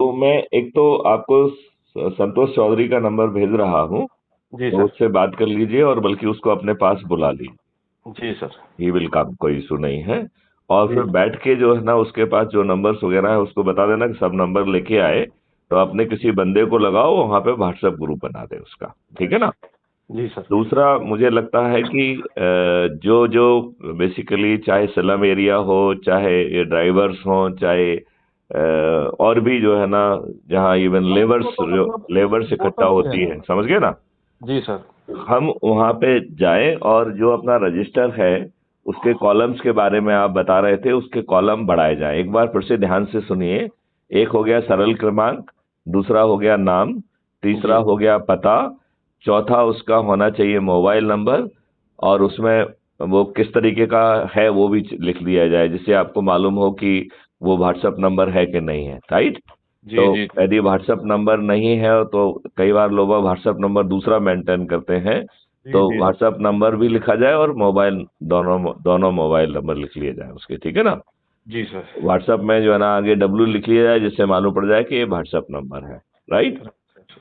तो मैं एक तो आपको संतोष चौधरी का नंबर भेज रहा हूँ, जी तो सर। उससे बात कर लीजिए और बल्कि उसको अपने पास बुला लीजिए। जी सर। ही विल कम, कोई इशू नहीं है। और जी फिर बैठ के जो है ना उसके पास जो नंबर्स वगैरह है उसको बता देना कि सब नंबर लेके आए, तो अपने किसी बंदे को लगाओ वहां पे व्हाट्सएप ग्रुप बना दे उसका। ठीक है ना। जी सर। दूसरा मुझे लगता है कि जो जो बेसिकली चाहे स्लम एरिया हो, चाहे ये ड्राइवर्स हो, चाहे और भी जो है ना, जहाँ इवन हाँ लेबर्स, वो तो जो मतलब लेबर्स वो इकट्ठा तो भी होती है। है, समझ गए ना। जी सर। हम वहां पे जाएं और जो अपना रजिस्टर है उसके कॉलम्स के बारे में आप बता रहे थे, उसके कॉलम बढ़ाए जाएं। एक बार फिर से ध्यान से सुनिए। एक हो गया सरल क्रमांक, दूसरा हो गया नाम, तीसरा जी हो गया पता, चौथा उसका होना चाहिए मोबाइल नंबर, और उसमें वो किस तरीके का है वो भी लिख लिया जाए, जिससे आपको मालूम हो कि वो व्हाट्सएप नंबर है कि नहीं है, राइट। तो जी। जी जी यदि व्हाट्सएप नंबर नहीं है तो कई बार लोग व्हाट्सएप नंबर दूसरा मेंटेन करते हैं, जी तो जी सर। व्हाट्सएप नंबर भी लिखा जाए और मोबाइल, दोनों दोनों मोबाइल नंबर लिख लिए जाए उसके, ठीक है ना। जी सर। व्हाट्सएप में जो है ना आगे डब्ल्यू लिख लिया जाए, जिससे मालूम पड़ जाए कि ये व्हाट्सएप नंबर है, राइट।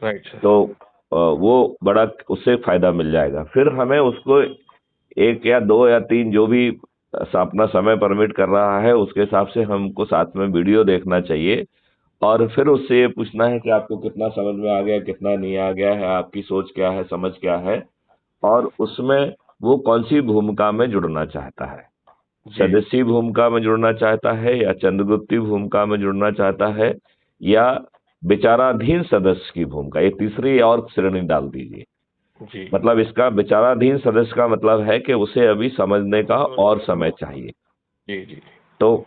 Right sir. तो वो बड़ा उससे फायदा मिल जाएगा। फिर हमें उसको एक या दो या तीन जो भी अपना समय परमिट कर रहा है उसके हिसाब से हमको साथ में वीडियो देखना चाहिए, और फिर उससे ये पूछना है कि आपको कितना समझ में आ गया, कितना नहीं आ गया है, आपकी सोच क्या है, समझ क्या है, और उसमें वो कौन सी भूमिका में जुड़ना चाहता है। जी सदस्यी भूमिका में जुड़ना चाहता है, या चंद्रगुप्ती भूमिका में जुड़ना चाहता है, या विचाराधीन सदस्य की भूमिका, ये तीसरी और श्रेणी डाल दीजिए। जी मतलब इसका विचाराधीन सदस्य का मतलब है कि उसे अभी समझने का और समय चाहिए। जी जी तो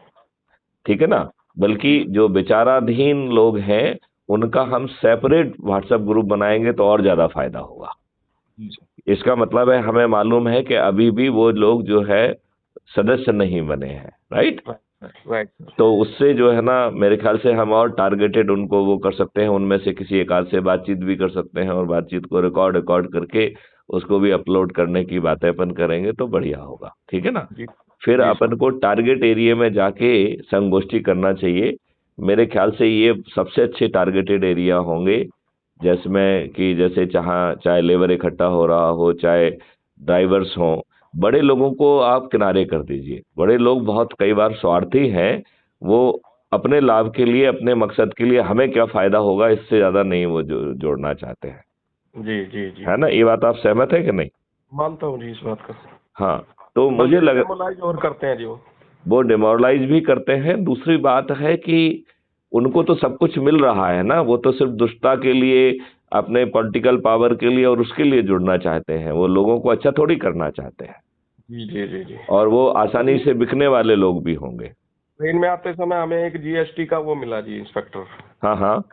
ठीक है ना। बल्कि जी जो विचाराधीन लोग हैं उनका हम सेपरेट व्हाट्सएप ग्रुप बनाएंगे तो और ज्यादा फायदा होगा। जी सर। इसका मतलब है हमें मालूम है कि अभी भी वो लोग जो है सदस्य नहीं बने हैं, राइट। Right right sir. तो उससे जो है ना मेरे ख्याल से हम और टारगेटेड उनको वो कर सकते हैं, उनमें से किसी एक आध से बातचीत भी कर सकते हैं, और बातचीत को रिकॉर्ड रिकॉर्ड करके उसको भी अपलोड करने की बातें अपन करेंगे तो बढ़िया होगा, ठीक है ना। जी फिर जी सर। अपन को टारगेट एरिया में जाके संगोष्ठी करना चाहिए। मेरे ख्याल से ये सबसे अच्छे टारगेटेड एरिया होंगे, जिसमें कि जैसे जहाँ चाहे लेबर इकट्ठा हो रहा हो, चाहे ड्राइवर्स हों। बड़े लोगों को आप किनारे कर दीजिए, बड़े लोग बहुत कई बार स्वार्थी हैं। वो अपने लाभ के लिए, अपने मकसद के लिए हमें क्या फायदा होगा इससे ज्यादा नहीं वो जोड़ना चाहते हैं, जी जी जी। है ना। ये बात आप सहमत है कि नहीं। मानता हूँ जी इस बात का। हाँ। तो मुझे बल्कि लग, डेमोलाइज और करते हैं जी वो। वो डिमोरलाइज भी करते हैं। दूसरी बात है कि उनको तो सब कुछ मिल रहा है ना, वो तो सिर्फ दुष्टता के लिए, अपने पॉलिटिकल पावर के लिए और उसके लिए जुड़ना चाहते हैं, वो लोगों को अच्छा थोड़ी करना चाहते हैं। जी जी जी जी। और वो आसानी अभी से बिकने वाले लोग भी होंगे। ट्रेन में आते समय हमें एक जीएसटी का वो मिला जी, इंस्पेक्टर। हाँ हाँ।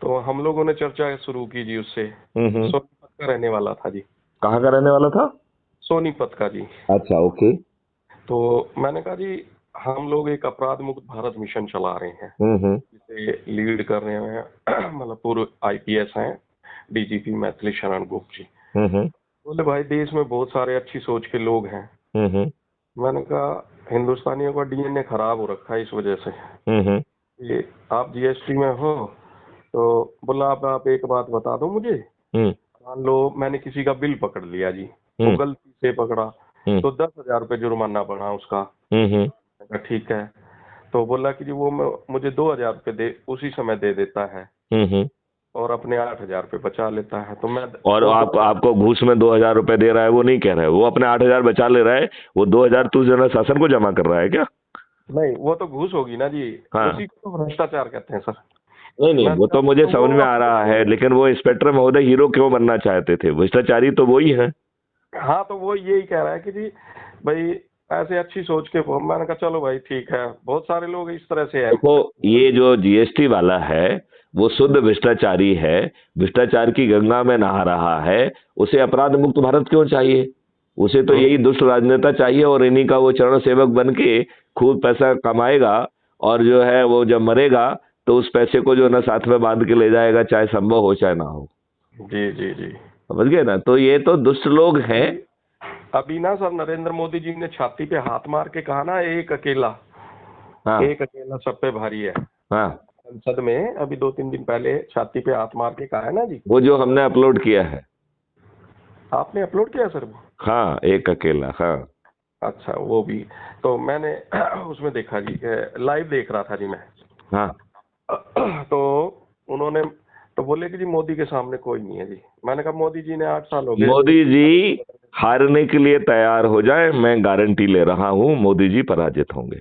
तो हम लोगों ने चर्चा शुरू की जी उससे। हम्म। सोनीपत का रहने वाला था जी। कहाँ का रहने वाला था। सोनीपत का जी। अच्छा, ओके। तो मैंने कहा जी, हम लोग एक अपराध मुक्त भारत मिशन चला रहे हैं, हम्म। जिसे लीड कर रहे हैं मतलब पूर्व आईपीएस हैं, डीजीपी मैथिली शरण गुप्त जी। हम्म। बोले भाई देश में बहुत सारे अच्छी सोच के लोग हैं। हम्म। मैंने कहा हिंदुस्तानियों का डीएनए खराब हो रखा है इस वजह से। हम्म। ये आप जीएसटी में हो, तो बोला आप एक बात बता दो मुझे। हम्म। मान लो मैंने किसी का बिल पकड़ लिया जी, वो हम्म। गलती से पकड़ा, हम्म। तो 10,000 रुपये जुर्माना पड़ा उसका। हम्म। मैंने कहा ठीक है। तो बोला कि जी वो मुझे 2,000 रुपये दे उसी समय दे देता है, हम्म। और अपने 8,000 रुपये बचा लेता है। तो मैं और वो आप दो आपको घूस में 2,000 रुपए दे रहा है, वो नहीं कह रहा है, वो अपने 8,000 बचा ले रहा है। वो 2,000 तू जो है ना शासन को जमा कर रहा है क्या। नहीं, वो तो घूस होगी ना जी। हाँ। उसी को तो भ्रष्टाचार कहते हैं सर। नहीं नहीं, मैं वो तो मुझे तो समझ वो में आ अपने रहा है, को। लेकिन वो इंस्पेक्टर महोदय हीरो क्यों बनना चाहते थे, भ्रष्टाचारी तो वही है। हाँ, तो वो यही कह रहा है कि जी भाई ऐसे अच्छी सोच के मैंने कहा चलो भाई ठीक है, बहुत सारे लोग इस तरह से हैं। देखो, ये जो जीएसटी वाला है वो शुद्ध भ्रष्टाचारी है, भ्रष्टाचार की गंगा में नहा रहा है। उसे अपराध मुक्त भारत क्यों चाहिए। उसे तो हम्म, यही दुष्ट राजनेता चाहिए, और इन्हीं का वो चरण सेवक बन के खूब पैसा कमाएगा, और जो है वो जब मरेगा तो उस पैसे को जो है ना साथ में बांध के ले जाएगा, चाहे संभव हो चाहे ना हो। जी जी जी। समझ गए ना। तो ये तो दुष्ट लोग हैं। अभी अभी ना सर, नरेंद्र मोदी जी ने छाती पे हाथ मार के कहा ना, हाँ एक अकेला सब पे भारी है। हाँ। संसद में अभी 2-3 दिन पहले छाती पे हाथ मार के कहा है ना जी। वो जो हमने अपलोड किया है। आपने अपलोड किया सर वो? हाँ, एक अकेला। हाँ अच्छा, वो भी तो मैंने उसमें देखा जी, लाइव देख रहा था जी मैं। हाँ। तो उन्होंने तो बोले कि जी मोदी के सामने कोई नहीं है जी। मैंने कहा मोदी जी ने 8 साल हो गए। मोदी जी हारने के लिए तैयार हो जाए, मैं गारंटी ले रहा हूं मोदी जी पराजित होंगे।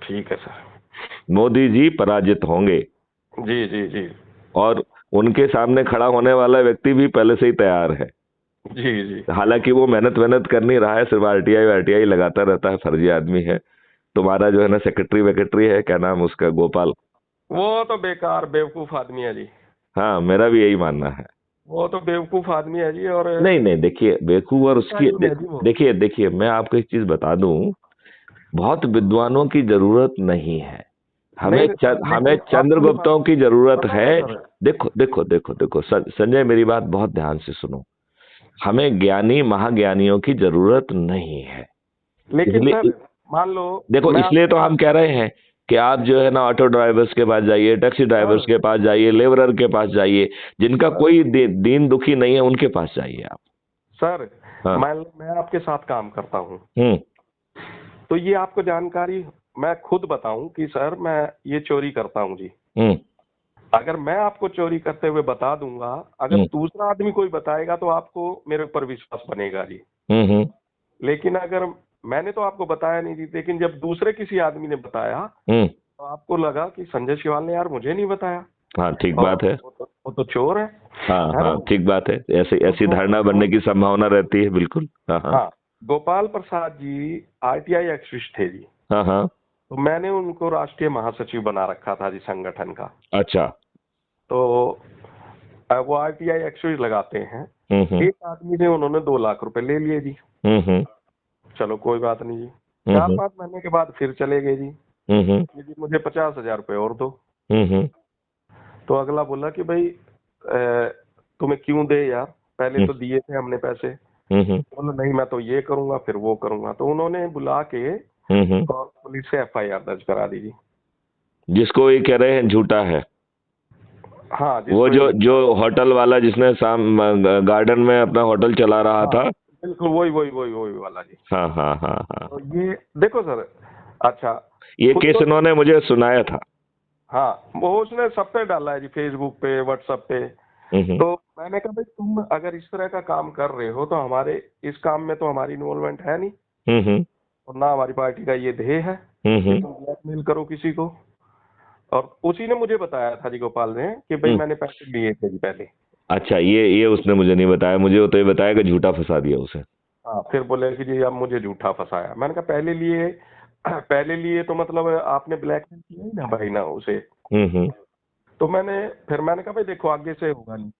ठीक है सर। मोदी जी पराजित होंगे। जी जी जी और उनके सामने खड़ा होने वाला व्यक्ति भी पहले से ही तैयार है। जी जी। हालांकि वो मेहनत कर नहीं रहा है, सिर्फ आरटीआई लगाता रहता है, फर्जी आदमी है। तुम्हारा जो है ना सेक्रेटरी वेक्रेटरी है, क्या नाम उसका, गोपाल, वो तो बेकार बेवकूफ आदमी है जी। हाँ मेरा भी यही मानना है। वो तो बेवकूफ आदमी है जी। और नहीं नहीं, देखिए बेवकूफ और उसकी है जी वो। देखिए देखिए, मैं आपको एक चीज बता दूं, बहुत विद्वानों की जरूरत नहीं है। नहीं हमें लेकिन आपको नहीं चंद्रगुप्तों की जरूरत पता है। है सर। देखो देखो देखो देखो संजय, मेरी बात बहुत ध्यान से सुनो। हमें ज्ञानी महाज्ञानियों की जरूरत नहीं है। लेकिन इसलिए सर मान लो देखो, मैं इसलिए आपसे तो हम कह रहे हैं कि आप जो है ना ऑटो ड्राइवर्स के पास जाइए, टैक्सी ड्राइवर्स सर के पास जाइए, लेबरर के पास जाइए, जिनका कोई दीन दुखी नहीं है उनके पास जाइए आप। सर हाँ। मान लो मैं आपके साथ काम करता हूँ, हम्म तो ये आपको जानकारी मैं खुद बताऊं कि सर मैं ये चोरी करता हूँ जी। हम्म अगर मैं आपको चोरी करते हुए बता दूंगा, अगर हम्म दूसरा आदमी कोई बताएगा तो आपको मेरे ऊपर विश्वास बनेगा जी। हम्म लेकिन अगर मैंने तो आपको बताया नहीं जी, लेकिन जब दूसरे किसी आदमी ने बताया हम्म तो आपको लगा कि संजय शिवाल ने यार मुझे नहीं बताया, हाँ ठीक और बात है। वो तो चोर है हाँ है ना। हाँ ठीक बात है। ऐसी तो ऐसी धारणा बनने की संभावना रहती है, बिल्कुल। हाँ हाँ। हाँ, गोपाल प्रसाद जी आरटीआई एक्टिविस्ट थे जी। हाँ हाँ। तो मैंने उनको राष्ट्रीय महासचिव बना रखा था जी संगठन का। अच्छा। तो वो आरटीआई एक्टिविस्ट लगाते हैं। हम्म एक आदमी से उन्होंने 2 लाख रुपए ले लिए जी। हम्म चलो कोई बात नहीं जी। हम्म 4-5 महीने के बाद फिर चले गए जी हम्म कि जी मुझे 50,000 रुपए और दो। हम्म तो अगला बोला कि भाई तुम्हें क्यों दे यार, पहले तो दिए थे हमने पैसे। हम्म बोला नहीं मैं तो ये करूंगा फिर वो करूंगा। तो उन्होंने बुला के हम्म और पुलिस से एफआईआर दर्ज करा दी जी। जिसको ये कह रहे हैं झूठा है, हाँ वो जिसको जो जो होटल वाला जिसने गार्डन में अपना होटल चला रहा हाँ था। बिल्कुल वही वही वही वही वाला जी। हाँ हाँ हाँ हाँ। तो ये देखो सर। अच्छा। ये खुद केस तो इन्होंने मुझे सुनाया था। हाँ वो उसने सब पे डाला है जी, फेसबुक पे व्हाट्सएप पे। हम्म तो मैंने कहा भाई तुम अगर इस तरह का काम कर रहे हो तो हमारे इस काम में तो हमारी इन्वॉल्वमेंट है नहीं, हम्म और ना हमारी पार्टी का ये ध्येय है कि हम्म तुम ब्लैकमेल करो किसी को। और उसी ने मुझे बताया था जी, गोपाल ने, कि भाई हम्म। मैंने पैसे लिए थे जी पहले। अच्छा, ये उसने मुझे नहीं बताया, मुझे तो ये बताया कि झूठा फंसा दिया उसे। हाँ फिर बोले कि जी अब मुझे झूठा फंसाया। मैंने कहा पहले लिए पहले लिए तो मतलब आपने ब्लैकमेल किया ही ना भाई ना उसे। हम्म तो फिर मैंने कहा भाई देखो आगे से होगा नहीं।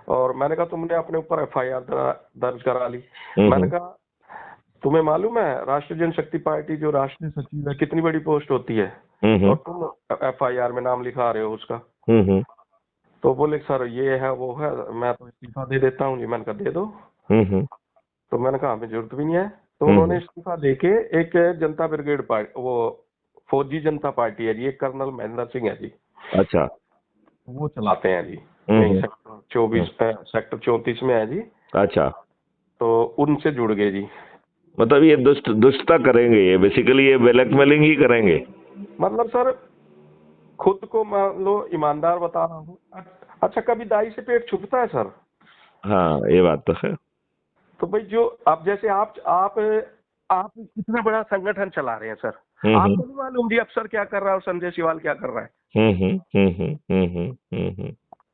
और मैंने कहा तुमने अपने ऊपर एफआईआर दर्ज करा ली। मैंने हम्म कहा तुम्हें मालूम है राष्ट्रीय जनशक्ति पार्टी जो राष्ट्रीय सचिव है कितनी बड़ी पोस्ट होती है, हम्म और तुम एफआईआर में नाम लिखा रहे हो उसका। हम्म तो बोले सर ये है वो है, मैं तो इस्तीफा दे देता हूँ जी। मैंने कहा दे दो। हम्म तो मैंने कहा हमें जरूरत भी नहीं है। तो उन्होंने हम्म इस्तीफा देके एक जनता ब्रिगेड पार्टी, वो फौजी जनता पार्टी है जी, एक कर्नल महेंद्र सिंह है जी, अच्छा। वो चलाते हैं जी। यही हम्म सेक्टर 34 में है जी। अच्छा। तो उनसे जुड़ गए जी। मतलब ये दुष्टता करेंगे, ये बेसिकली ये ब्लैकमेलिंग ही करेंगे। मतलब सर खुद को मान लो ईमानदार बता रहा हूँ। अच्छा कभी दाई से पेट छुपता है सर? हाँ ये बात तो है। तो भाई जो अब जैसे आप इतना बड़ा संगठन चला रहे हैं सर, हम्म आपको नहीं मालूम जी अफसर क्या कर रहा है और संजय शिवाल क्या कर रहा है? हम्म।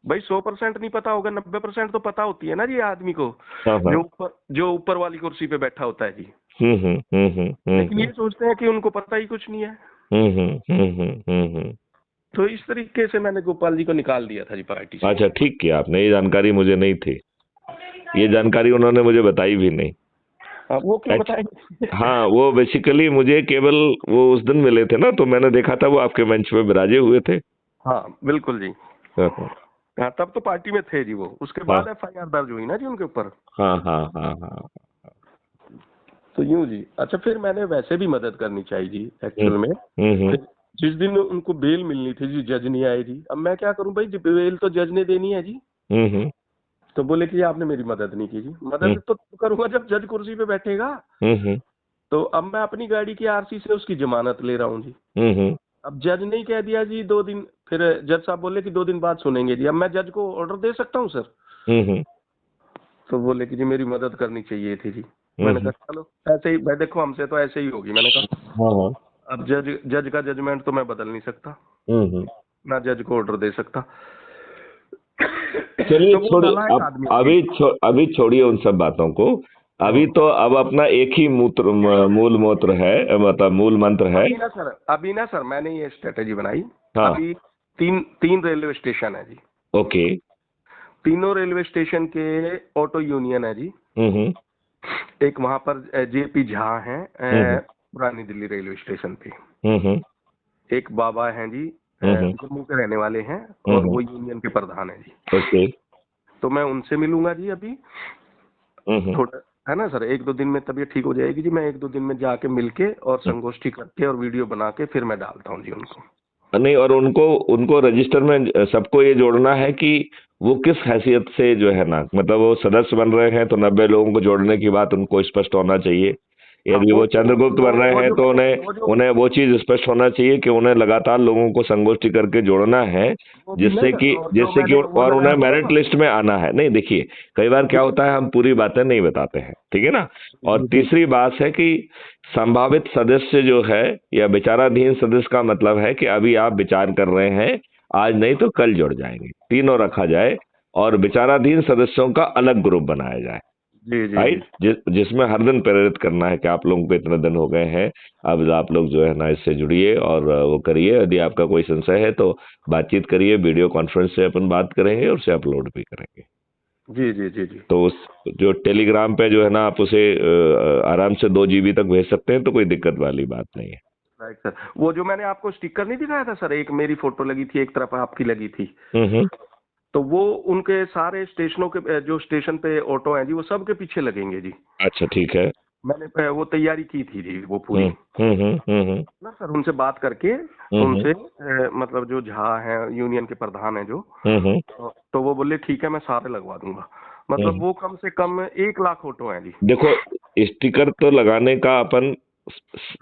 भाई 100% नहीं पता होगा, 90% तो पता होती है ना जी आदमी को, हाँ हाँ। जो ऊपर वाली कुर्सी पे बैठा होता है जी। लेकिन हम्म ये सोचते हैं कि उनको पता ही कुछ नहीं है। हम्म। तो इस तरीके से मैंने गोपाल जी को निकाल दिया था जी पार्टी से। अच्छा ठीक किया आपने, ये जानकारी मुझे नहीं थी, ये जानकारी उन्होंने मुझे बताई भी नहीं। वो क्यों बताएंगे? हाँ, वो बेसिकली मुझे केवल वो उस दिन मिले थे ना, तो मैंने देखा था वो आपके मंच पे विराजे हुए थे। हाँ बिल्कुल जी। हाँ हाँ हाँ तब तो पार्टी में थे जी वो, उसके हाँ बाद एफआईआर दर्ज हुई ना जी उनके ऊपर। हाँ हाँ हाँ हाँ। तो यूं जी। अच्छा फिर मैंने वैसे भी मदद करनी चाहिए जी हम्म एक्चुअल में। हम्म फिर जिस दिन उनको बेल मिलनी थी जी, जज नहीं आए जी। अब मैं क्या करूं भाई, बेल तो जज ने देनी है जी। हम्म तो बोले कि आपने मेरी मदद नहीं की जी। हम्म मदद तो करूंगा जब जज कुर्सी पे बैठेगा। हम्म तो अब मैं अपनी गाड़ी की आरसी से उसकी जमानत ले रहा हूँ जी। हम्म अब जज ने ही कह दिया जी 2 दिन, फिर जज साहब बोले कि 2 दिन बाद सुनेंगे जी। अब मैं जज को ऑर्डर दे सकता हूँ सर? हम्म तो बोले कि जी मेरी मदद करनी चाहिए थी जी। मैंने हम्म कहा चलो ऐसे ही, मैं देखो हमसे तो ऐसे ही होगी। मैंने कहा हाँ हाँ अब जज जज का जजमेंट तो मैं बदल नहीं सकता, हम्म। ना जज को ऑर्डर दे सकता। चलिए तो वो छोड़िए, नालायक अब आदमी है जी। अभी छोड़िए उन सब बातों को। अभी हाँ। तो अब अपना एक ही मूल मूत्र है, मतलब मूल मंत्र है। अभी ना सर मैंने ये स्ट्रेटेजी बनाई। हाँ। अभी तीन तीन रेलवे स्टेशन है जी। ओके। तीनों रेलवे स्टेशन के ऑटो यूनियन है जी। हम्म एक वहां पर जेपी झा है, हम्म पुरानी दिल्ली रेलवे स्टेशन पे। हम्म एक बाबा हैं जी, हम्म जम्मू के रहने वाले हैं, और हम्म वो यूनियन के प्रधान हैं जी। ओके। तो मैं उनसे मिलूंगा जी अभी। हम्म। थोड़ा है ना सर, 1-2 दिन में तबीयत ठीक हो जाएगी जी। मैं 1-2 दिन में जाके मिलके और संगोष्ठी करके और वीडियो बना के फिर मैं डालता हूँ जी उनको। नहीं, और उनको उनको रजिस्टर में सबको ये जोड़ना है कि वो किस हैसियत से जो है ना, मतलब वो सदस्य बन रहे हैं तो 90 लोगों को जोड़ने की बात उनको स्पष्ट होना चाहिए। हाँ यदि वो चंद्रगुप्त बन रहे वो हैं जो तो उन्हें वो जो उन्हें वो चीज स्पष्ट होना चाहिए कि उन्हें लगातार लोगों को संगोष्ठी करके जोड़ना है, वो भी ना सर, और जो जिससे कि मैंने वो और उन्हें लगाया था मेरिट ना। लिस्ट में आना है। नहीं देखिए, कई बार क्या होता है हम पूरी बातें नहीं बताते हैं, ठीक है ना। और जी जी। तीसरी बात है कि संभावित सदस्य जो है या विचाराधीन सदस्य का मतलब है कि अभी आप विचार कर रहे हैं, आज नहीं तो कल जुड़ जाएंगे, तीनों रखा जाए और विचाराधीन सदस्यों का अलग ग्रुप बनाया जाए। जी जी जी। राइट, जिसमें हर दिन प्रेरित करना है कि आप लोगों को इतने दिन हो गए हैं, अब आप लोग जो है ना इससे जुड़िए और वो करिए। यदि आपका कोई संशय है तो बातचीत करिए, वीडियो कॉन्फ्रेंस से अपन बात करेंगे और उसे अपलोड भी करेंगे। जी जी जी जी। तो उस जो टेलीग्राम पे जो है ना आप उसे आराम से 2 GB तक भेज सकते हैं, तो कोई दिक्कत वाली बात नहीं है। राइट सर, वो जो मैंने आपको स्टिकर नहीं दिखाया था सर, एक मेरी फोटो लगी थी, एक तरफ आपकी लगी थी। हम्म। तो वो उनके सारे स्टेशनों के जो स्टेशन पे ऑटो हैं जी, वो सबके पीछे लगेंगे जी। अच्छा ठीक है। मैंने वो तैयारी की थी जी वो पूरी हम्म ना सर, उनसे बात करके। हम्म उनसे मतलब जो झा हैं यूनियन के प्रधान हैं जो, हम्म तो वो बोले ठीक है मैं सारे लगवा दूंगा। मतलब हम्म। वो कम से कम 1 लाख ऑटो हैं जी। देखो, स्टिकर तो लगाने का अपन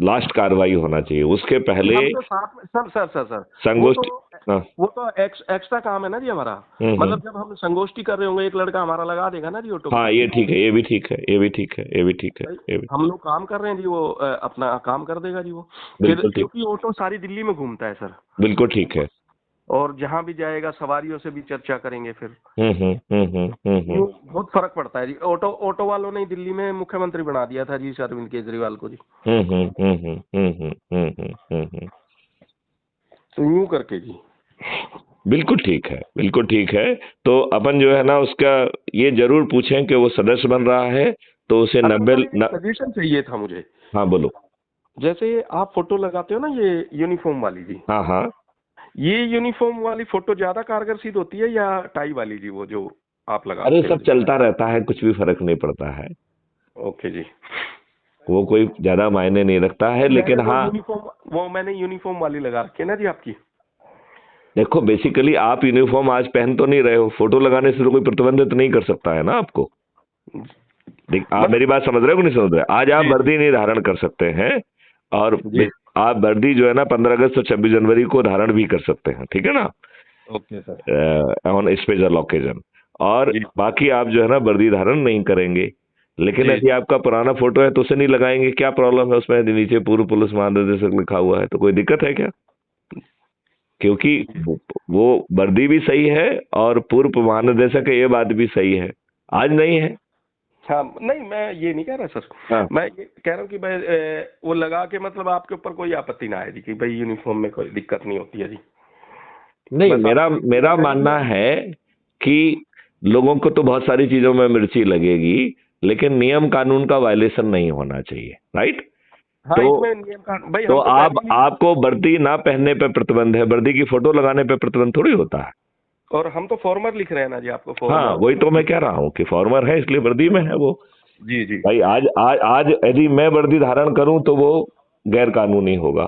लास्ट कार्रवाई होना चाहिए, उसके पहले हम तो साथ में सर संगोष्ठी। हाँ। वो तो एक्स्ट्रा काम है ना जी हमारा। मतलब जब हम संगोष्ठी कर रहे होंगे, एक लड़का हमारा लगा देगा ना जी ऑटो में। हाँ ये ठीक है, ये भी ठीक है, ये भी ठीक है, ये भी ठीक है, भाई ये भी हम लोग काम कर रहे हैं जी, वो अपना काम कर देगा जी वो। फिर बिल्कुल ठीक। क्योंकि ऑटो सारी दिल्ली में घूमता है सर, बिल्कुल ठीक है। और जहां भी जाएगा सवारियों से भी चर्चा करेंगे फिर। हम्म। वो बहुत फर्क पड़ता है जी। ऑटो ऑटो वालों ने दिल्ली में मुख्यमंत्री बना दिया था जी अरविंद केजरीवाल को जी। हम्म। तो यूं करके जी। बिल्कुल ठीक है, बिल्कुल ठीक है। तो अपन जो है ना उसका ये जरूर पूछें कि वो सदस्य बन रहा है तो उसे अच्छा 90 सर, एक सजेशन चाहिए था मुझे। हाँ बोलो। जैसे आप फोटो लगाते हो ना ये यूनिफॉर्म वाली जी, हाँ हाँ। ये यूनिफॉर्म वाली फोटो ज्यादा कारगर सिद्ध होती है या टाई वाली जी, वो जो आप अरे लगाते हो सब जी? चलता रहता है, कुछ भी फर्क नहीं पड़ता है, ओके जी। वो कोई ज्यादा मायने नहीं रखता है, मैंने लेकिन हाँ मैंने यूनिफॉर्म वाली लगा रखी है ना जी आपकी। देखो, बेसिकली आप यूनिफॉर्म आज पहन तो नहीं रहे हो, फोटो लगाने से तो कोई प्रतिबंधित नहीं कर सकता है ना आपको। देख, आप मतलब मेरी बात समझ रहे हो कि नहीं समझ रहे? आज आप जी जी वर्दी नहीं धारण कर सकते हैं, और जी। आप वर्दी जो है ना 15 अगस्त और 26 जनवरी को धारण भी कर सकते हैं, ठीक है ना, okay sir. On special occasion. और जी बाकी आप जो है ना वर्दी धारण नहीं करेंगे। लेकिन जी यदि आपका पुराना फोटो है तो उसे नहीं लगाएंगे, क्या प्रॉब्लम है उसमें? यदि नीचे पूर्व पुलिस महानिदेशक लिखा हुआ है तो कोई दिक्कत है क्या? क्योंकि जी। वो वर्दी भी सही है और पूर्व महानिदेशक है, ये बात भी सही है, आज नहीं है। हाँ नहीं, मैं ये नहीं कह रहा सर। हाँ। मैं ये कह रहा हूँ कि भाई वो लगा के मतलब आपके ऊपर कोई आपत्ति ना आए जी, कि भाई यूनिफॉर्म में कोई दिक्कत नहीं होती है जी। नहीं, बस मेरा आपको मेरा जानकारी मानना है। है कि लोगों को तो बहुत सारी चीजों में मिर्ची लगेगी, लेकिन नियम कानून का वायलेशन नहीं होना चाहिए, राइट। हाँ तो इसमें नियम का भाई तो हम तो आप पहले ही, आपको वर्दी ना पहनने पे प्रतिबंध है, वर्दी की फोटो लगाने पे प्रतिबंध थोड़ी होता है। और हम तो फॉर्मर लिख रहे हैं ना जी, आपको हाँ फॉर्मर। वही तो मैं कह रहा हूँ कि फॉर्मर है इसलिए वर्दी में है वो। जी जी। भाई आज आज आज यदि मैं वर्दी धारण करूं तो वो गैर कानूनी होगा,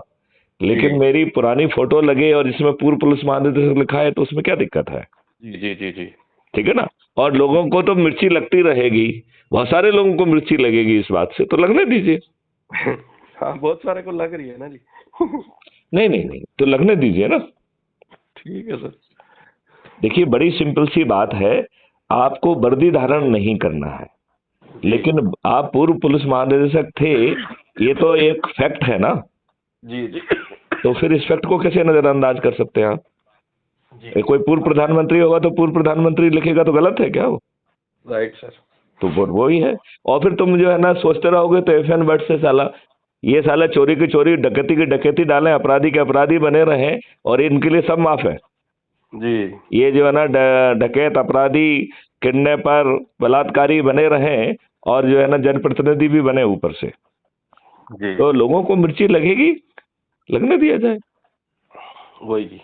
लेकिन जी मेरी पुरानी फोटो लगे और इसमें पूर्व पुलिस महानिदेशक लिखा है तो उसमें क्या दिक्कत है? जी जी जी जी। ठीक है ना। और लोगों को तो मिर्ची लगती रहेगी, बहुत सारे लोगों को मिर्ची लगेगी इस बात से, तो लगने दीजिए। हाँ, बहुत सारे को लग रही है ना जी। नहीं नहीं नहीं, तो लगने दीजिए ना। ठीक है सर। देखिए बड़ी सिंपल सी बात है, आपको वर्दी धारण नहीं करना है, जी लेकिन आप पूर्व पुलिस महानिदेशक थे, ये तो एक फैक्ट है ना। जी जी तो फिर इस फैक्ट को कैसे नजरअंदाज कर सकते हैं आप? जी। कोई पूर्व प्रधानमंत्री होगा तो पूर्व प्रधानमंत्री लिखेगा तो गलत है क्या वो? Right sir. तो वो ही है। और फिर तुम जो है ना सोचते रहोगे तो एफ एन वर्ड से साला, ये साला चोरी की चोरी, डकैती की डकैती डालें, अपराधी के अपराधी बने रहें, और इनके लिए सब माफ है। जी ये जो है ना डकैत, अपराधी, किडनैपर, बलात्कारी बने रहें, और जो है ना जनप्रतिनिधि भी बने ऊपर से, जी। तो लोगों को मिर्ची लगेगी, लगने दिया जाए। वही जी।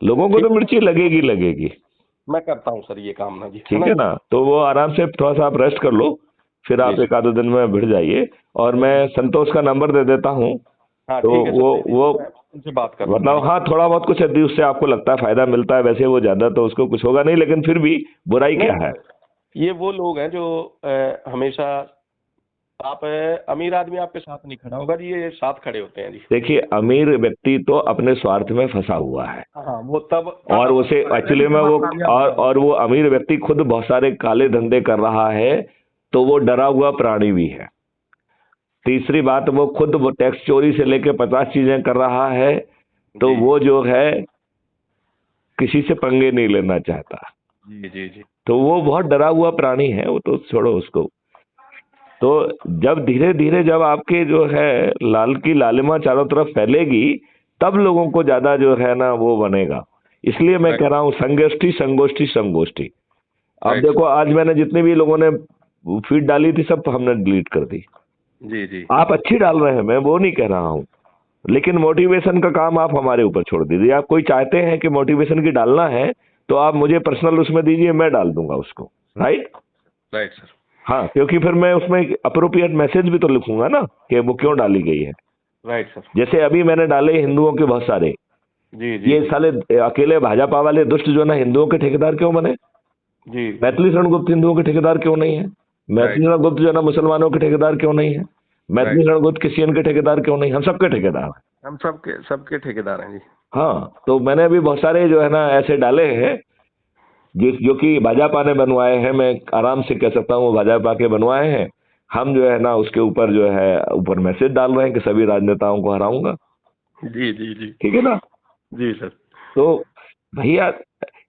लोगों को ठीक तो मिर्ची लगेगी लगेगी। मैं करता हूँ सर ये काम ना जी, है ठीक ना है जी। ना। तो वो आराम से थोड़ा सा आप रेस्ट कर लो, फिर जी आप सर। एक आधे दिन में भिड़ जाइए। और मैं संतोष का नंबर दे देता हूँ, हाँ तो ठीक है सर, वो दे वो दीजिए, मैं उनसे बात कर लूंगा मतलब जी। हाँ थोड़ा बहुत कुछ यदि उससे आपको लगता है फायदा मिलता है, वैसे वो ज्यादा तो उसको कुछ होगा नहीं, लेकिन फिर भी बुराई नहीं क्या है? ये वो लोग हैं जो हमेशा आप अमीर आदमी आपके साथ नहीं खड़ा होगा जी, ये साथ खड़े होते हैं जी। देखिए अमीर व्यक्ति तो अपने स्वार्थ में फंसा हुआ है, हाँ वो तब और तब उसे पड़ेगा एक्चुअली जी में जब वो आप कामयाब हो जाओगे। और वो अमीर व्यक्ति खुद बहुत सारे काले धंधे कर रहा है, तो वो डरा हुआ प्राणी भी है। तीसरी बात, वो खुद वो टैक्स चोरी से लेके 50 चीजें कर रहा है, तो जी वो जो है किसी से पंगे नहीं लेना चाहता, जी जी जी। तो वो बहुत डरा हुआ प्राणी है, वो तो छोड़ो उसको। तो जब धीरे धीरे जब आपके जो है लाल की लालिमा चारों तरफ फैलेगी, तब लोगों को ज्यादा जो है ना वो बनेगा। इसलिए मैं कह रहा हूँ संगोष्ठी संगोष्ठी संगोष्ठी। अब राइट देखो आज मैंने जितने भी लोगों ने फीड डाली थी सब हमने डिलीट कर दी। जी जी। आप अच्छी डाल रहे हैं, मैं वो नहीं कह रहा हूँ, लेकिन मोटिवेशन का काम आप हमारे ऊपर छोड़ दीजिए। आप कोई चाहते हैं कि मोटिवेशन की डालना है तो आप मुझे पर्सनल उसमें दीजिए, मैं डाल दूंगा उसको। राइट। Right sir. हाँ, क्योंकि फिर मैं उसमें अप्रोप्रिएट मैसेज भी तो लिखूंगा ना कि वो क्यों डाली गई है। Right sir. जैसे अभी मैंने डाले हिंदुओं के बहुत सारे, जी जी ये जी साले अकेले भाजपा वाले दुष्ट जो ना हिंदुओं के ठेकेदार क्यों बने? जी। मैथिली शरण गुप्त हिंदुओं के ठेकेदार क्यों नहीं है? मैथिली राइट शरण गुप्त जो है ना मुसलमानों के ठेकेदार क्यों नहीं है? मैथिली राइट। शरण गुप्त क्रिश्चियन के ठेकेदार क्यों नहीं? हम सबके ठेकेदार हैं। हम सबके ठेकेदार हैं जी। हाँ, तो मैंने अभी बहुत सारे जो है ना ऐसे डाले हैं जो कि भाजपा ने बनवाए हैं, मैं आराम से कह सकता हूँ वो भाजपा के बनवाए हैं। हम जो है ना उसके ऊपर जो है ऊपर मैसेज डाल रहे हैं कि सभी राजनेताओं को हराऊंगा। जी जी जी। ठीक है ना। जी सर। तो भैया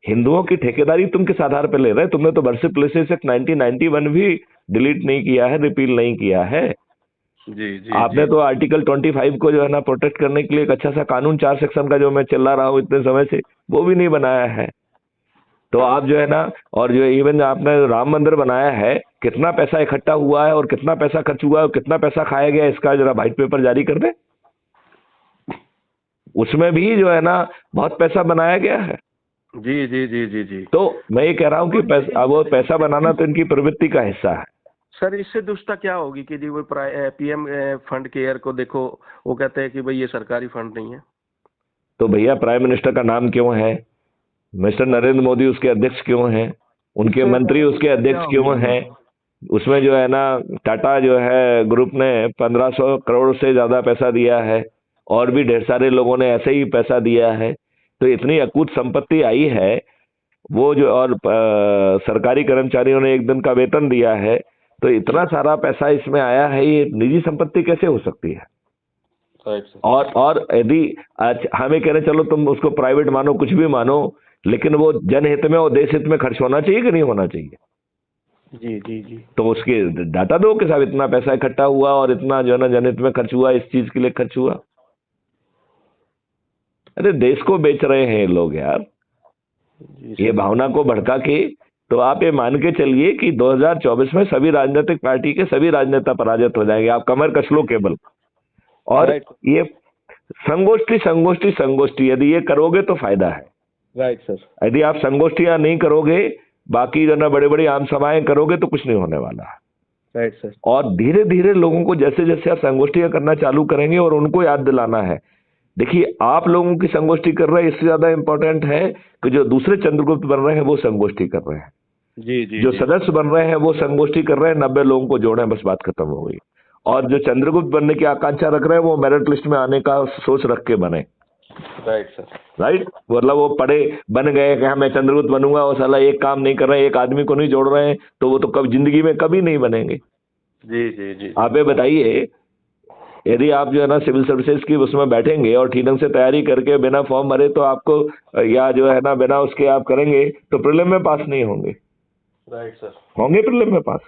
हिंदुओं की ठेकेदारी तुम किस आधार पर ले रहे? तुमने तो वर्षिप प्लेसेस एक्ट 1991 भी डिलीट नहीं किया है, रिपील नहीं किया है। जी जी आपने जी। तो आर्टिकल 25 को जो है ना प्रोटेक्ट करने के लिए एक अच्छा सा कानून 4 सेक्शन का जो मैं चिल्ला रहा हूँ इतने समय से, वो भी नहीं बनाया है। तो आप जो है ना, और जो इवन आपने राम मंदिर बनाया है, कितना पैसा इकट्ठा हुआ है और कितना पैसा खर्च हुआ है और कितना पैसा खाया गया, इसका जरा व्हाइट पेपर जारी कर दे। उसमें भी जो है ना बहुत पैसा बनाया गया है। जी जी जी जी जी। तो मैं ये कह रहा हूँ कि पैसा, वो पैसा बनाना तो इनकी प्रवृत्ति का हिस्सा है। सर इससे दुष्टता क्या होगी कि जी वो पीएम फंड केयर को देखो, वो कहते हैं कि भाई ये सरकारी फंड नहीं है। तो भैया प्राइम मिनिस्टर का नाम क्यों है? मिस्टर नरेंद्र मोदी उसके अध्यक्ष क्यों हैं? उनके उससे मंत्री उसके अध्यक्ष क्या क्यों होगी? हैं? उसमें जो है ना टाटा जो है ग्रुप ने 1500 करोड़ से ज्यादा पैसा दिया है, और भी ढेर सारे लोगों ने ऐसे ही पैसा दिया है। तो इतनी अकूत संपत्ति आई है वो जो, और सरकारी कर्मचारियों ने एक दिन का वेतन दिया है, तो इतना सारा पैसा इसमें आया है, ये निजी संपत्ति कैसे हो सकती है? Right sir. और यदि हमें कह रहे चलो तुम उसको प्राइवेट मानो, कुछ भी मानो, लेकिन वो जनहित में और देश हित में खर्च होना चाहिए कि नहीं होना चाहिए? जी जी जी। तो उसके डाटा दो कि साहब इतना पैसा इकट्ठा हुआ और इतना जो है ना जनहित में खर्च हुआ, इस चीज के लिए खर्च हुआ। अरे देश को बेच रहे हैं ये लोग यार, जी ये सर। भावना को भड़का के। तो आप ये मान के चलिए कि 2024 में सभी राजनीतिक पार्टी के सभी राजनेता पराजित हो जाएंगे। आप कमर कस लो केवल। और राइट ये संगोष्ठी संगोष्ठी संगोष्ठी यदि ये करोगे तो फायदा है। Right sir. यदि आप संगोष्ठियां नहीं करोगे, बाकी जो ना बड़े बड़ी आम सभाएं करोगे, तो कुछ नहीं होने वाला है। Right sir. और धीरे धीरे लोगों को जैसे जैसे आप संगोष्ठियां करना चालू करेंगे, और उनको याद दिलाना है देखिए, आप लोगों की संगोष्ठी कर रहे हैं, इससे ज्यादा इंपॉर्टेंट है कि जो दूसरे चंद्रगुप्त बन रहे हैं वो संगोष्ठी कर रहे हैं। जी जी जो जी। सदस्य बन रहे हैं वो संगोष्ठी कर रहे हैं, 90 लोगों को जोड़े, बस बात खत्म हो गई। और जो चंद्रगुप्त बनने की आकांक्षा रख रहे हैं वो मेरिट लिस्ट में आने का सोच रख के बने। Right sir. राइट, मतलब वो पढ़े बन गए कि हाँ मैं चंद्रगुप्त बनूंगा, और साला एक काम नहीं कर रहे हैं, एक आदमी को नहीं जोड़ रहे हैं, तो वो तो कभी जिंदगी में कभी नहीं बनेंगे। जी जी जी। आप ये बताइए, यदि आप जो है ना सिविल सर्विसेज की उसमें बैठेंगे और ठीक ढंग से तैयारी करके बिना फॉर्म भरे तो आपको, या जो है ना बिना उसके आप करेंगे तो प्रीलिम में पास नहीं होंगे। Right sir. होंगे प्रीलिम में पास?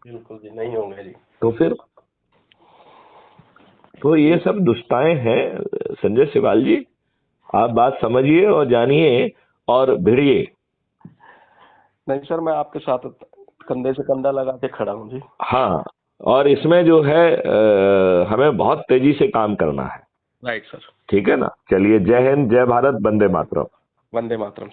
बिल्कुल जी, नहीं होंगे जी। तो फिर तो ये सब दुष्टाएं हैं संजय सिवाल जी, आप बात समझिए और जानिए और भिड़िए। नहीं सर, मैं आपके साथ कंधे से कंधा लगा के खड़ा हूँ जी। हाँ, और इसमें जो है हमें बहुत तेजी से काम करना है। Right sir. ठीक है ना, चलिए, जय हिंद, जय भारत, वंदे मातरम। वंदे मातरम।